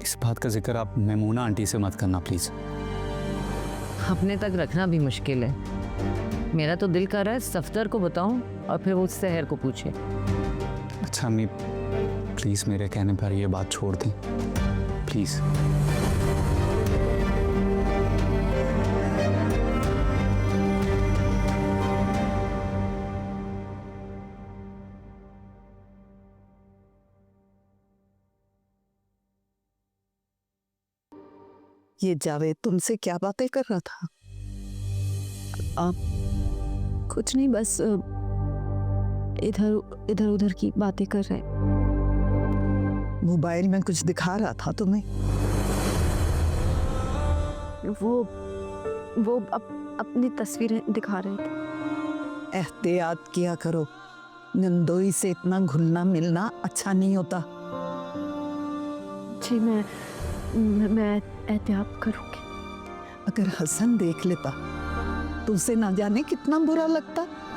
इस बात का जिक्र आप मैमूना आंटी से मत करना प्लीज। अपने तक रखना भी मुश्किल है। मेरा तो दिल कर रहा है सफदर को बताऊं और फिर वो सहर को पूछे। अच्छा अम्मी प्लीज मेरे कहने पर ये बात छोड़ दें प्लीज। ये जावेद तुमसे क्या बातें कर रहा था? आप कुछ नहीं, बस इधर इधर उधर की बातें कर रहे। मोबाइल में कुछ दिखा रहा था तुम्हें? वो अपनी तस्वीरें दिखा रहे थे। एहतियात किया करो, नंदोई से इतना घुलना मिलना अच्छा नहीं होता। जी मैं एहतियात करूँगी। अगर हसन देख लेता तो उसे ना जाने कितना बुरा लगता।